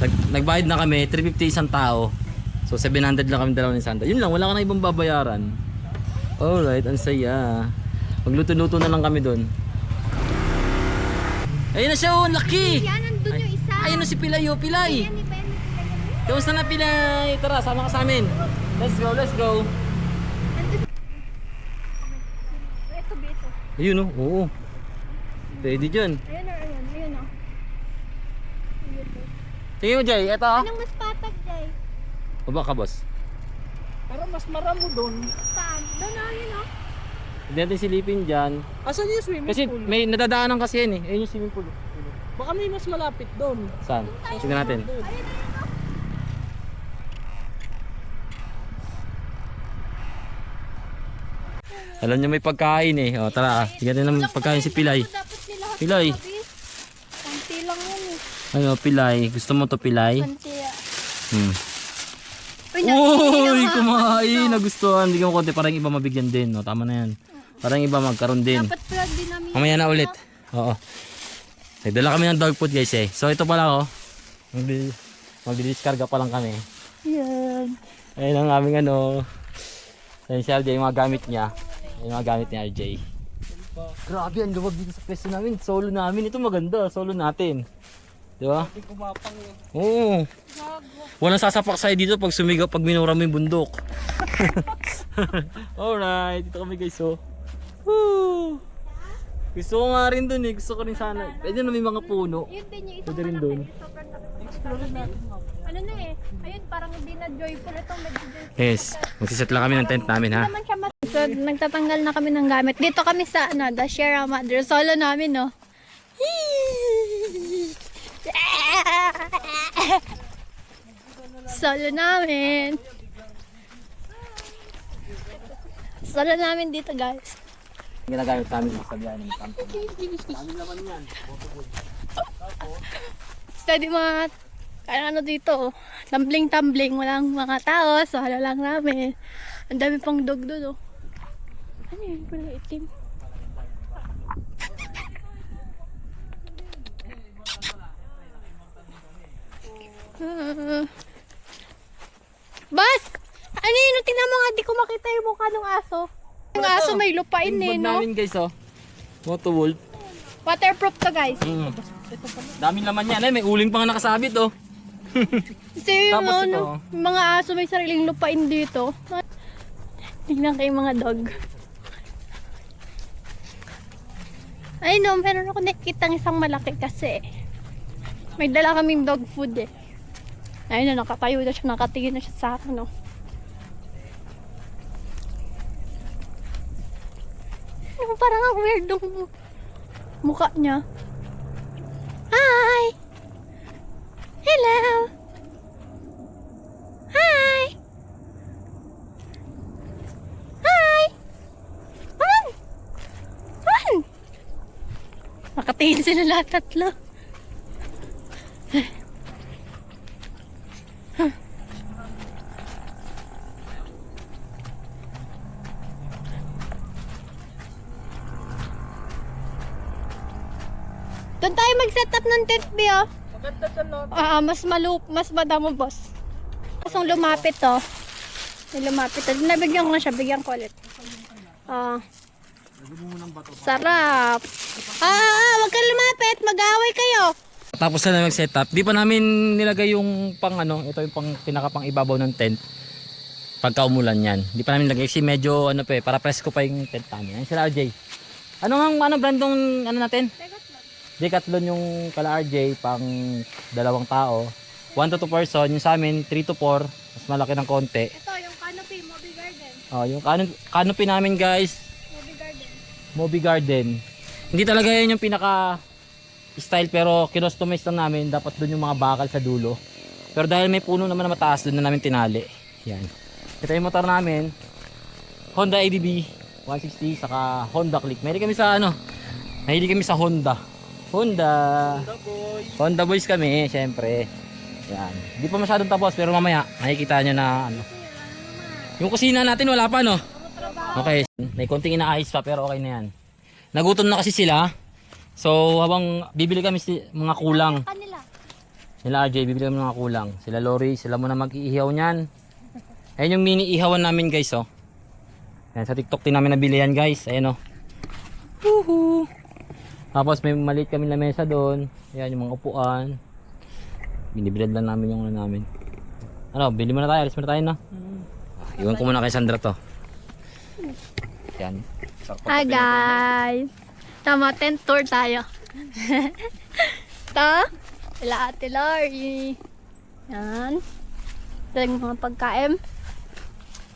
Nagbayad na kami, 350 isang tao. So 700 lang kami dalawa ni Santa. Yun lang, wala ka na ibang babayaran. Alright, ang saya. Magluto-luto na lang kami doon. Ayun na siya, oh, laki! Yan, nandun yung isa. Ayun na si Pilay, oh, Pilay! Yan, iba yan. Kamusta na, Pilay? Tara, sama ka sa amin. Let's go, let's go. Ito, beto. Ayun, oh, oo. Pwede dyan. Ayun o, ayun. Ayun o. Tingin mo, Jay, eto. Anong mas patag, Jay? Baba ka, boss. Pero mas maramo doon. Saan? Doon o, yun o. Hindi natin silipin dyan. Asan yung swimming Kasi pool? may nadadaanan kasi yan eh. Ayun yung swimming pool. Baka may mas malapit doon. Saan? Tignan natin. Ayun, ayun o. Alam niyo may pagkain eh. O tara, tignan natin ng pagkain si Pilay. Dapat nila Pilay. Kanti lang yan eh. Ano, Pilay? Gusto mo to, Pilay? Kanti ah. Uy, kumain! Nagustuhan. Hindi mo konti. Parang iba mabigyan din. No? Tama na yan. Parang iba magkaroon din. Dapat pala din namin. Mamaya na ulit. Oo. Nagdala kami ng dog food guys eh. So ito pala oh. Magdi-discarga pa lang kami. Yan. Ayun ang aming ano. Ayun si RJ, yung mga gamit niya. Yung mga gamit ni RJ. Grabe, ang luwag dito sa pwesto namin. Solo namin. Ito maganda. Solo natin. Di ba? Hindi kumapang yun. Oo. Walang sasapak sa'yo dito pag sumigaw, pag minura mo yung bundok. Alright. Dito kami guys oh. Woo! Gusto ko nga rin dun eh. Gusto ko rin sana. Pwede na may mga puno. Yun din yung isang Pwede rin malaki. dun. Sobrang laki. Ano na eh. Ayun, parang hindi na joyful. Itong medyo joyful. Yes. Magsiset lang kami ng tent namin ha. Naman siya so, nagtatanggal na kami ng gamit. Dito kami sa ano, the Sierra Madre. Solo namin, no? Solo namin. Solo namin dito, guys. Ginagamit namin sa biyahe ng camping. Pwede mga, ano dito, tumbling-tumbling. Walang mga tao. Solo lang namin. Ang dami pang dog doon, oh. Ano yun? Parang itim. Bas! Ano yun? Tingnan mo nga, di ko makita yung mukha ng aso. Yung aso may lupain eh, Bag no? namin guys oh. Moto Wolf. Waterproof to, guys. Daming laman yan. Ay, may uling pa nga nakasabit oh. Kasi yung, Tapos ito, ano, yung mga aso may sariling lupain dito. Tingnan kayo mga dog. Ay no, meron ako nakikita ng isang malaki kasi may dala kaming dog food eh. Ayun na, nakatayo na siya, nakatingin na siya sa akin, no. Yung parang ang weird ng mukha niya. Hi! Hello! Hi! Hi! Come on! Come on! Nakatingin sila lahat tatlo. Doon tayo mag-set up ng tent, Bio. Maganda dyan, no? Mas madamo, boss. Kasong lumapit, oh. May lumapit. Nabigyan ko na siya. Bigyan ko ulit. Sarap. Wag kang lumapit. Mag-away kayo. Tapos na mag-setup. Di pa namin nilagay yung pang ano. Ito yung pang pinakapang ibabaw ng tent. Pagka umulan yan. Di pa namin nilagay. Kasi medyo ano pa eh. Para presko pa yung tent namin. Yan sila RJ. Ano brand ng ano natin? Decathlon yung kala RJ pang 2 tao. 1 to 2 person. Yung sa amin 3 to 4. Mas malaki ng konti. Ito, yung canopy, Moby Garden. Yung canopy namin guys. Moby Garden. Moby Garden. Hindi talaga yun yung pinaka style pero kinustomize lang namin. Dapat doon yung mga bakal sa dulo. Pero dahil may puno naman na mataas, doon na namin tinali. Yan. Ito yung motor namin. Honda ADB 160 saka Honda Click. Mahilig kami sa ano. Mahilig kami sa Honda. Honda boys kami, syempre. Yan. Hindi pa masyadong tapos pero mamaya makikita nyo na ano. Yung kusina natin wala pa no. Okay, may konting inaayos pa pero okay na yan. Nagutom na kasi sila. So habang bibili kami mga kulang. Kanila. Sila RJ, bibili kami ng mga kulang. Sila Lori, sila muna mag-iihaw niyan. Ayan yung mini ihawan namin guys, oh. Ayan, sa TikTok din namin nabili yan guys. Ayan, oh. Woohoo! Tapos may maliit kami na mesa doon. Ayan yung mga upuan. Binibilad lang namin yung ano namin. Ano, bili muna tayo. Alis muna tayo, no? Iwan ko muna kay Sandra to. Ayan. Hi guys! Tama, tent tour tayo. Ito, sila Ate Lori. Yan. Ito yung mga pagkain.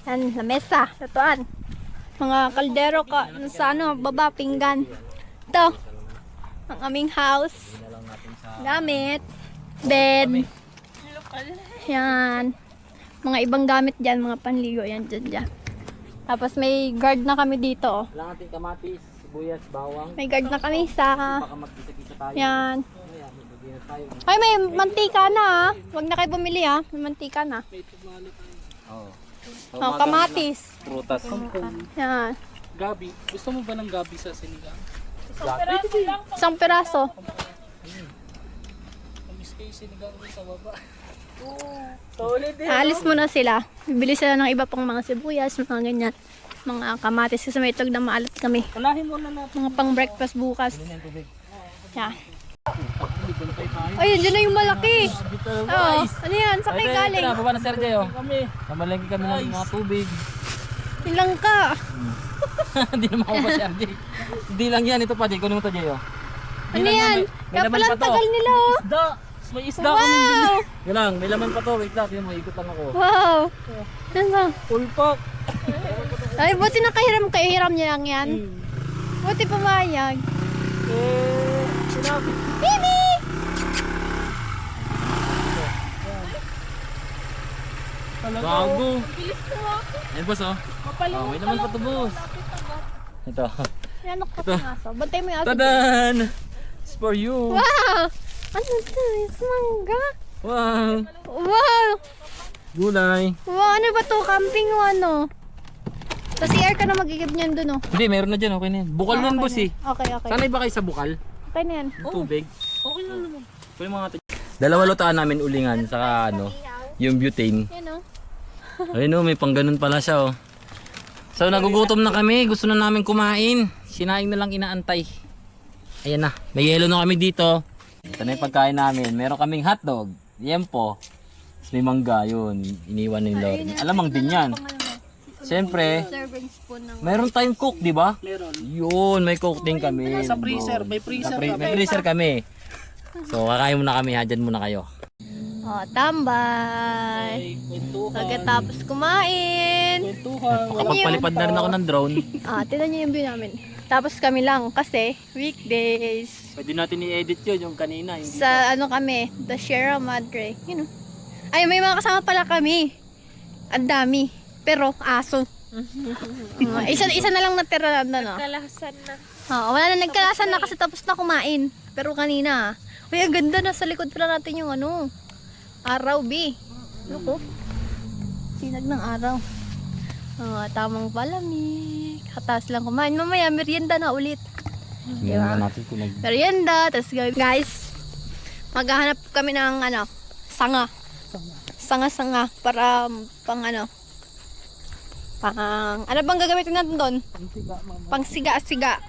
Yan, sa mesa. Itoan. Mga kaldero ka, sa ano, baba, pinggan. Ito, ang aming house. Gamit. Bed. Yan. Mga ibang gamit dyan, mga panligo. Yan, dyan. Tapos may guard na kami dito. Oh. Kailangan natin kamatis, sibuyas, bawang. May guard na kami sa... Baka magkisa-kisa tayo. Yan. Ayan, magbigay na tayo. Ay, may mantika na ah. Huwag na kayo bumili ah. May mantika na. Oo. Oh, kamatis. Prutas. Yan. Gabi. Gusto mo ba ng gabi sa sinigang? Isang piraso. Namiss kayo sinigang mo sa baba. Solid eh. Alis muna sila. Bibili sila ng iba pang mga sibuyas, mga ganyan. Mga kamatis kasi may tog na maalat kami. Unahin muna natin. Mga pang breakfast bukas. Yan. Ay, dyan na yung malaki. Oo. Ano yan? Saan kayo galing? Ito na, baba na Sir Jay, oh. Kami. Namalengke kami ng mga tubig. Ilang ka? Hindi na makaupa si RJ. Hindi lang yan, ito pa, Jay. Kunin mo to, Jay, oh. Ano yan? May Kaya laman pala pa ang to. tagal nila oh. Isda. May isda kami. Wow! Yun lang, may laman pa to. Wait lang, tingnan mo, ikot lang ako. Wow! Yan ba? Pulpak. Ay, buti nakahiram kayo. Hiram niya lang yan. Buti pumayag. Sinabi. Bibi! Talaga. Bago. Bilis mo. Ayun, boss, oh. Mapalimot Oh, may laman pa to, boss. Ito. Yan ako sa aso. Bantay mo yung aso. Tadan! It's for you. Wow! Ano to? It's mangga. Wow. Wow! Gulay. Wow, ano ba to? Camping o ano? Sa CR ka na magigib niyan dun oh. Hindi, meron na dyan. Okay na yan. Bukal nun, boss, eh. Okay, okay. Sanay ba kayo sa bukal? Okay na yan. Yung tubig? Okay na naman. Kunin mga dalawa lutaan namin ulingan, saka ano, yung butane. Yan oh. Ayun, oh, may pang ganun pala siya, oh. So, nagugutom na kami. Gusto na namin kumain. Sinaing na lang inaantay. Ayan na. May yelo na kami dito. Ito na yung pagkain namin. Meron kaming hotdog. Yempo. Tapos may mangga. Yun. Iniwan ni Lord. Alamang din yan. Siyempre, Serving spoon ng... meron tayong cook, di ba? Meron. Yun, may cook din kami. Sa freezer. May freezer kami. May freezer kami. So, kakain muna kami. Dyan muna kayo. Oh, tambay. May kwentuhan. Pagkatapos kumain. Kwentuhan. Kapag palipad na rin ako ng drone, Ah, tignan niyo yung view namin. Tapos kami lang kasi weekdays. pwede natin i-edit yun yung kanina. Hindi Sa ano kami, the Sierra Madre. You know. Ay, may mga kasama pala kami. Ang dami. Pero aso. Isa na lang natira na no. Kalahasan na. Wala na nagkalasan na kasi tapos na kumain. Pero kanina, uy, ang ganda na sa likod pala natin yung ano. Araw, B. Ano ko? Sinag ng araw. Tamang palamig. Katas lang kumain. Mamaya, merienda na ulit. Diba? Natin kung Merienda. Tapos guys, maghahanap kami ng ano, sanga. Sanga-sanga para pang ano. Ano bang gagamitin natin doon? Pang siga-siga.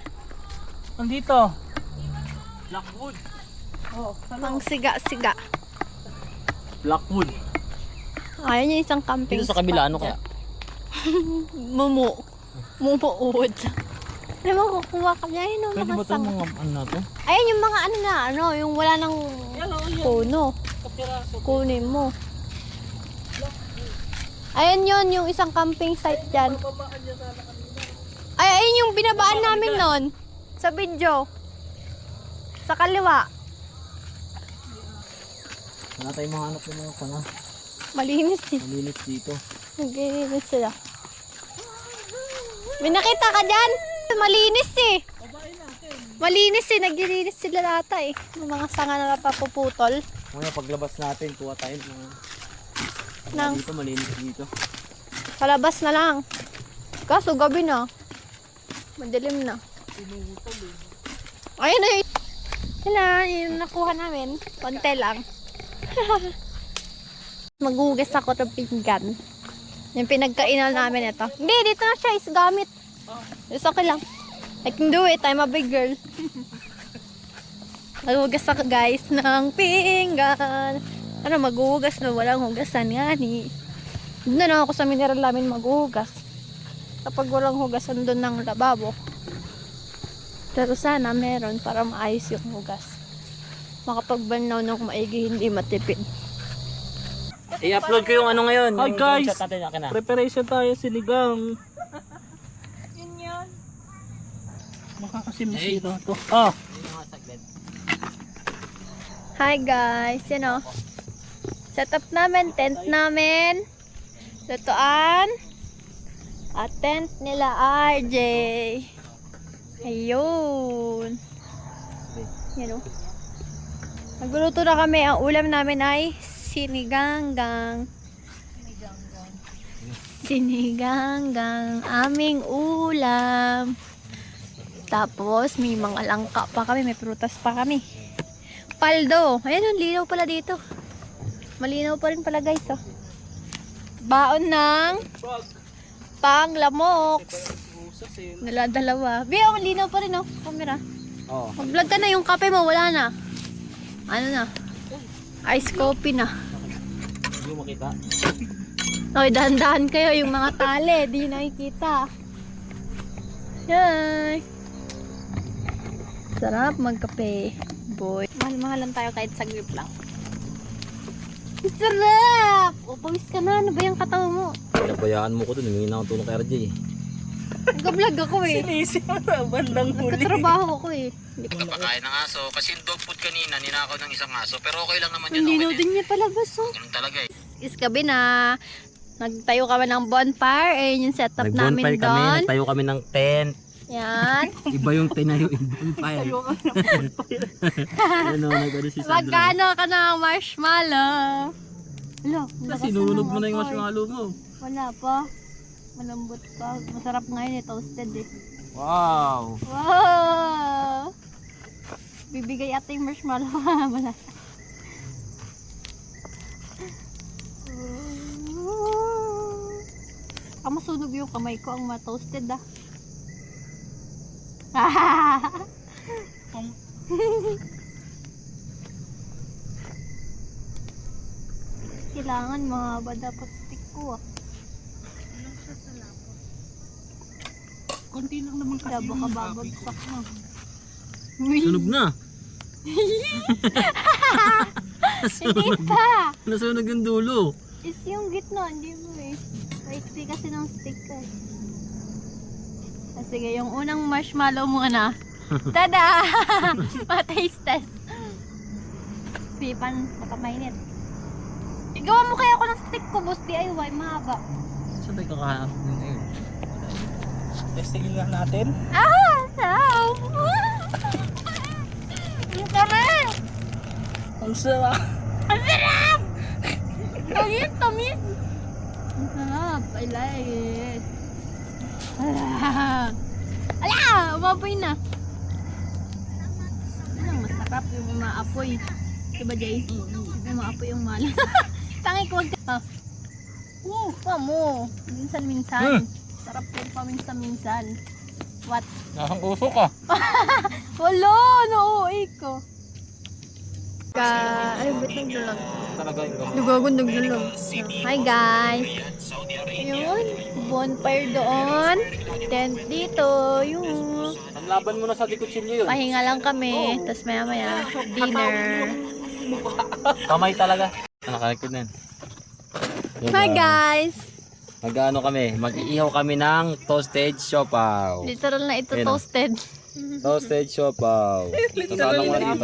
Nandito. Blackwood. Oh, Pang siga-siga. Blackwood. Ayan yung isang camping Dito sa kabila, ano kaya? Mumu. Mumuod. Alam mo, kukuha ka niya. Ayun yung Pwede mga ba ito sanga. mga ano na to? Ayan yung mga ano na, ano, yung wala nang puno. kapiraso. Kunin mo. Ayan yun, yung isang camping site dyan. Ay, ayun yung binabaan namin nun. Sa video. Sa kaliwa. Wala tayong mahanap ng mga kana. Malinis eh. Malinis dito. Naglilinis sila. May nakita ka dyan? Malinis eh. Malinis eh. Naglilinis sila data eh. Yung mga sanga na napapuputol. Ngayon, paglabas natin, kuha tayo ng Nang dito, malinis dito. palabas na lang. Kaso gabi na. Madilim na. Ayun na yun. Wala, yung nakuha namin. Konti lang. Maghugas ako ng pinggan. Yung pinagkainan namin ito. Hindi, dito na siya. Is gamit. It's okay lang. I can do it. I'm a big girl. Maghugas ako guys ng pinggan. Ano, maghugas na walang hugasan nga ni. Doon na ako sa mineral namin maghugas. Kapag walang hugasan doon ng lababo. Pero sana meron para maayos yung hugas. Makapagbanlaw ng maigi, hindi matipid. I-upload ko yung ano ngayon. Hi, yung guys. chat natin, akin na. Preparation tayo sinigang. Yun yun. Makakasimsira to. Ah, Hi guys, you know. Setup namin, tent namin. Lutuan. At tent nila RJ. Ayun. You know. Nagluluto na kami. Ang ulam namin ay siniganggang. Siniganggang aming ulam. Tapos may mga langka pa kami, may prutas pa kami. Paldo. Ayan, ang linaw pala dito. Malinaw pa rin pala guys, oh. Baon ng panglamoks. Dalawa. Biya, ang linaw pa rin, oh. Camera. Oo. Mag-vlog ka na, yung kape mo, wala na. Ano na? Ice coffee na. Hindi mo makita. Okay, dahan-dahan kayo, yung mga tali, di nakikita. Yay! Sarap magkape, boy. Mahal-mahalan tayo kahit saglit lang. Sarap! O, pawis ka na. Ano ba yung katawan mo? Pinabayaan mo ko dun. Humingi na akong tulong kay RJ. Nag-vlog ako eh. sinisip na bandang huli. Nagkatrabaho ako eh. Pagkakain ng aso, kasi yung dog food kanina, ninakaw ng isang aso, pero okay lang naman yun. Hindi Okay na din niya palabas oh. Ganun talaga eh. Is gabi na. Nagtayo kami ng bonfire. Ayun yung setup namin Nag-bonfire kami. doon. Nagtayo kami ng tent. Yan. Iba yung tinayo yung bonfire. Ano, nag-ano si Sandra. Magkano ka ng marshmallow? Wala. Sinunog mo na yung marshmallow mo. Wala pa. Malambot pa. Masarap ngayon eh. Toasted eh. Wow! Wow! Bibigay ate yung marshmallow. Wala. Masunog yung kamay ko ang ma-toasted ah. Kailangan mahaba dapat stick ko ah. Konti lang naman kasi Kaya baka yung babagsak na. Sunog na! Hindi pa! Nasunog yung dulo. Is yung gitna, hindi mo eh. Maiksi kasi ng stick ka eh. Ah, sige, yung unang marshmallow muna. Tada! Pa-taste test. Pipan, nakamainit. Igawa mo kaya ako ng stick ko, boss. DIY, mahaba. Saan tayo kakahanap din ngayon? testingin lang natin. Ah! Sarap! Ang sarap! Ang sarap. Ang sarap! Tamis, tamis! Ang sarap! I like it. Ala! Umapoy na. Ano, masarap yung umaapoy. Diba, Jay? Umaapoy yung malam. Tangi ko, wag ka. Mo. Minsan-minsan. Sarap din paminsan-minsan. What? Nasang usok ka. Wala! Nauuwi ko. Ay, ba't nagdalag? Talaga yung Dugagon nagdalag. Hi guys! Ayun, bonfire doon. Tent dito. Yung Ang laban mo na sa kutsilyo yun. pahinga lang kami. Tapos maya-maya, dinner. Kamay talaga. Nakalikod na yun. Hi guys! Mag-ano kami, mag-iihaw kami ng toasted siopaw. Literal na ito Ayun, toasted. Toasted siopaw. Sasala mo na dito.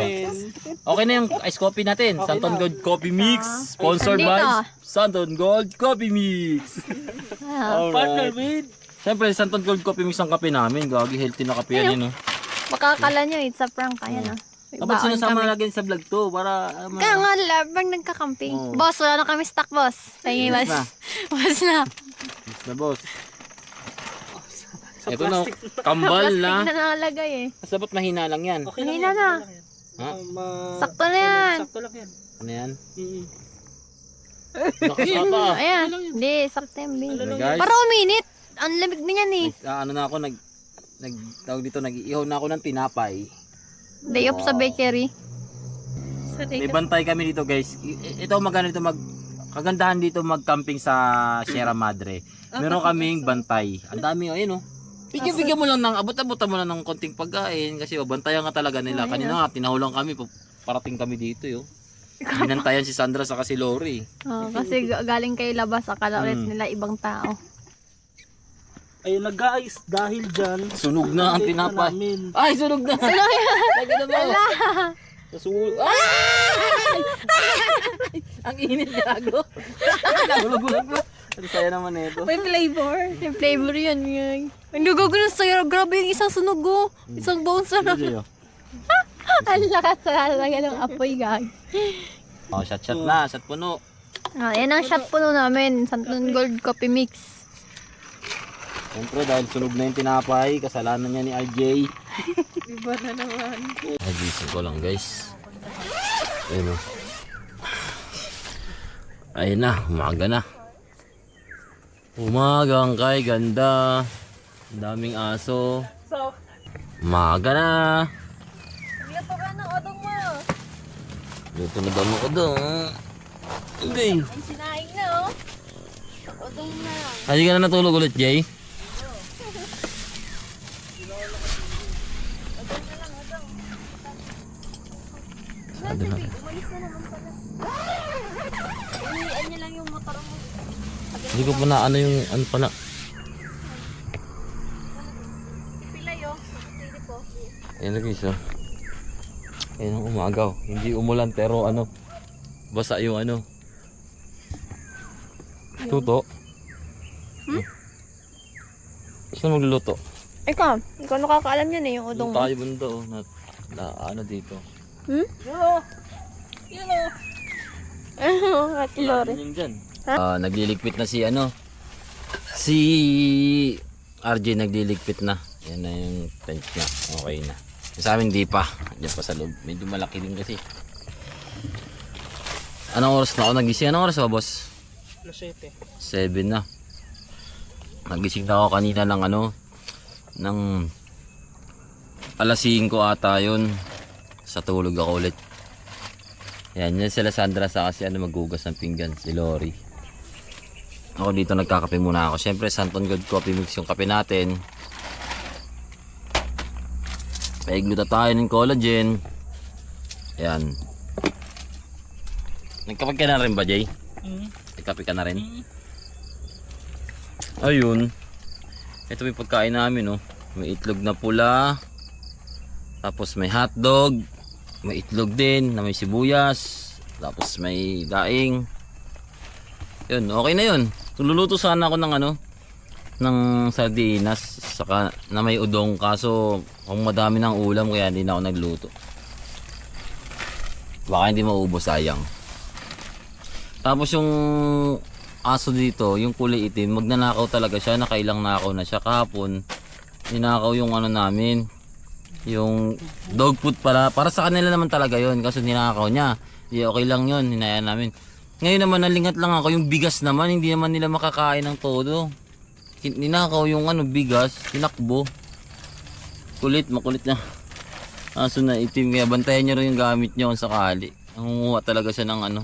Okay na yung ice coffee natin. Santon Gold Coffee Mix. Sponsored Dito. by Santon Gold Coffee Mix. Partner Alright. with. Siyempre, Santon Gold Coffee Mix ang kape namin. Gagi, healthy na kape yan yun. Makakala nyo, it's a prank. Ayan ah. May Dapat baon sinasama kami. na lagyan sa vlog to para Kaya nga, labang nagkakamping. Oo. Boss, wala na kami stock, boss. Pahingi, Boss boss. na. Boss na. na boss. Ito na, kambal Plastic na. na nakalagay eh. Sabot mahina lang yan. Okay lang Mahina yan, na. okay lang yan. Ha? Sakto na yan. Sakto lang yan. Ano yan? Mm. Lakas ata. Ayan. Hindi, September. Ano, guys? Para uminit. Ang lamig na yan eh. Ano na ako, tawag dito, nag-iihaw na ako ng tinapay. Day off sa bakery. May bantay kami dito guys. Ito maganda dito kagandahan dito mag-camping sa Sierra Madre. Meron kaming bantay. Ang dami ayun oh. Bigyan mo lang ng abot-abotan mo lang ng konting pagkain kasi bantayan nga talaga nila. Kanina nga tinahulang kami parating kami dito yo. Binantayan si Sandra sa si Lori. Oh, kasi galing kay labas, akala ulit nila ibang tao. Ayun na guys, dahil dyan, Sunog na ang update na tinapay. namin. Ay, sunog na. Lagi na mo. Ang init gago. Nagulog-gulog mo. Ang saya naman nito. May flavor. May flavor yun. Ang gagawin sa'yo. Grabe yung isang sunog oh. Isang bounce na. Ang lakas talaga ng apoy, gag. Oh, shot na. Shot puno. Yan ang shot puno namin. Santon Gold Coffee Mix. Siyempre dahil sunog na yung tinapay, kasalanan niya ni RJ. Iba na naman. Nagising ko lang guys. Ayun o. Ayun na, umaga na. Umagang kay ganda. Ang daming aso. So, Umaga na. Luto ka ng odong mo. Luto na daw ako doon. Okay. Ang sinaing na oh. Odong na lang. Hindi ka na natulog ulit, Jay? Masyado na. Umalis na naman pala. Inian niya lang yung motor mo. Hindi ko pa na ano yung ano pala. Pilay oh. Sige po. Ayun na guys oh. Ayun ang umagaw. Hindi umulan pero ano. Basa yung ano. Tuto. Saan magluluto? Ikaw nakakaalam yan eh, yung odong mo. Tayo bunda oh. Na ano dito. yun o. Ate Lore. Yung dyan. Nagliligpit na si ano. Si RJ nagliligpit na. Yan na yung tent niya. Okay na. Sa amin di pa. Diyan pa sa loob. Medyo malaki din kasi. Anong oras na ako nagising? Anong oras ba boss? Alas 7. 7 na. Nagising na ako kanina ng ano. Ng alas 5 ata yun. Sa tulog ako ulit. Yan sila Sandra sa kasi ano maghugas ng pinggan. Si Lori. Ako dito nagkakape muna ako. Siyempre Santon Gold Coffee Mix yung kape natin. Paigluta tayo ng collagen. Yan. Nagkape ka na rin ba, Jay? Nagkape ka na rin? Ayun. Ito may pagkain namin, oh. May itlog na pula. Tapos may hotdog. May itlog din na may sibuyas. Tapos may daing. Yun, okay na yun. Luluto sana ako ng ano, ng sardinas saka na may udong, kaso kung madami ng ulam kaya hindi na ako nagluto. Baka hindi maubos, sayang. Tapos yung aso dito, yung kulay itim, magnanakaw talaga siya. Nakailang nakaw na siya kahapon. Ninakaw yung ano namin, yung dog food pala. Para sa kanila naman talaga yon, kasi ninakaw niya. Di okay lang yon, hinayaan namin. Ngayon naman nalingat lang ako, yung bigas naman hindi naman nila makakain ng todo. Ninakaw yung ano bigas, tinakbo. Makulit na aso na itim, kaya bantayan nyo rin yung gamit nyo kung sakali. Nangunguha talaga siya ng ano,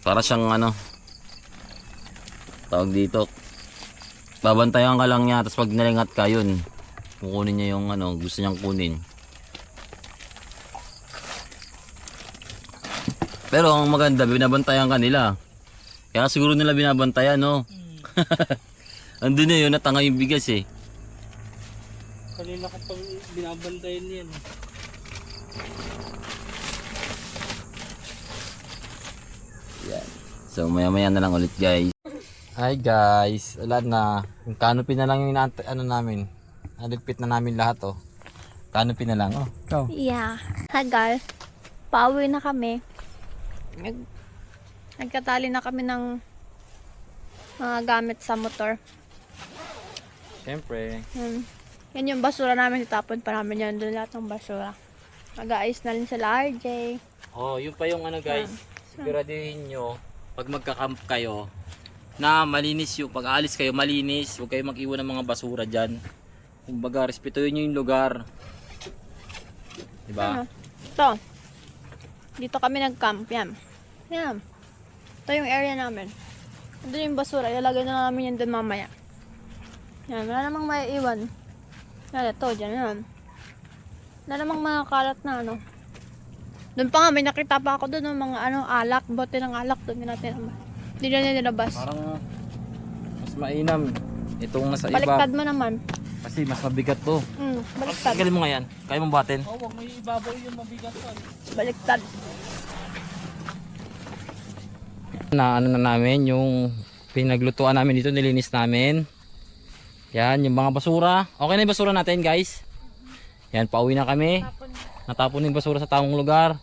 para siyang ano, tawag dito, babantayan ka lang niya, tapos pag nalingat ka yun, kukunin niya yung ano gusto niyang kunin. Pero ang maganda, binabantayan ka nila, kaya siguro nila binabantayan, no? Andun na yun, natanga yung bigas eh. Kanina ko pang binabantayan yan. Yan. So maya na lang ulit guys. Hi guys, wala na. Yung canopy na lang yung ano namin. Naligpit na namin lahat oh. Canopy na lang oh. Ikaw. Yeah. Hagal. Pauwi na kami. Nagkatali na kami ng mga gamit sa motor. Siyempre. Yan yung basura namin, itapon pa namin yan. Doon lahat ng basura. Mag-aayos na rin sila RJ. Oh, yun pa yung ano guys. Siguraduhin nyo, pag magka-camp kayo, na malinis yung, pag aalis kayo, malinis. Huwag kayo mag-iwan ng mga basura dyan. Kumbaga, respetuhin nyo yung lugar. Diba? Ito. Dito kami nag-camp. Yan. Yan. Ito yung area namin. Doon yung basura. Ilalagay na namin yan doon mamaya. Yan. Wala namang maiiwan. Yan. Ito. Dyan. Yan. Wala namang mga kalat na ano. Doon pa nga. May nakita pa ako doon ng mga ano, alak. Bote ng alak. Doon natin naman. Hindi na nilabas. Parang mas mainam itong nasa iba. Baliktad mo naman. Kasi mas mabigat to. Baliktad. Tanggalin mo nga yan. Kaya mong batin. Oh, wag mo ibabaw yung mabigat pa. Baliktad. Na ano na namin yung pinaglutuan namin dito, nilinis namin. Yan yung mga basura. Okay na yung basura natin guys. Yan, pauwi na kami. Natapon yung basura sa tamang lugar.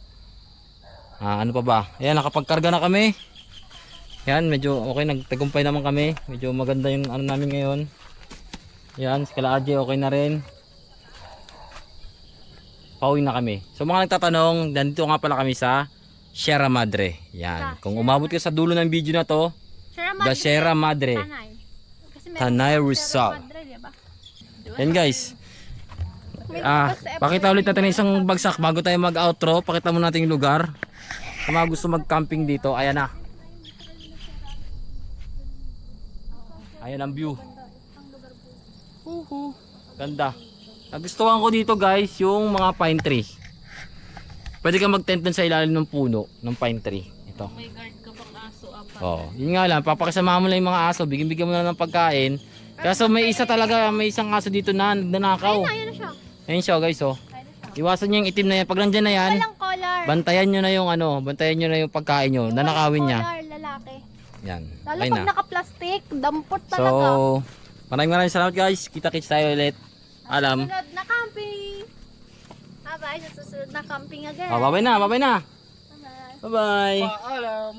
Ano pa ba? Ayan, nakapagkarga na kami. Yan, medyo okay, nagtagumpay naman kami. Medyo maganda yung ano namin ngayon. Yan, si Kala Adje okay na rin. Pauwi na kami. So mga nagtatanong, nandito nga pala kami sa Sierra Madre. Yan. Kung umabot ka sa dulo ng video na to, the Sierra Madre. Tanay. Kasi meron Tanay sa Rizal. Sierra Madre, diba? Yan guys. Pakita ulit natin ng isang bagsak bago tayo mag-outro. Pakita mo natin yung lugar. Kung mga gusto mag-camping dito, ayan na. Ayan ang view. Ganda. Nagustuhan ko dito guys yung mga pine tree. Pwede ka mag-tent dun sa ilalim ng puno ng pine tree. Ito. May guard ka pang aso, apa. Oh, yun nga lang, papakisamahan mo lang yung mga aso, bigyan mo na ng pagkain. Kaso may isa talaga, may isang aso dito na nanakaw. Ayun na siya. Ayun siya guys, oh. Iwasan niyo yung itim na yan. Pag nandyan na yan, Walang collar. bantayan niyo na yung ano, bantayan niyo na yung pagkain niyo. Nanakawin niya. Collar, lalaki. Yan. Lalo Okay pag na. naka-plastic, dampot So, talaga. maraming salamat guys. Kita-kits tayo ulit. Alam. Susunod na camping. Bye-bye. Sa susunod na camping again. Oh, bye-bye na, bye-bye na. Bye-bye. Bye-bye. Paalam.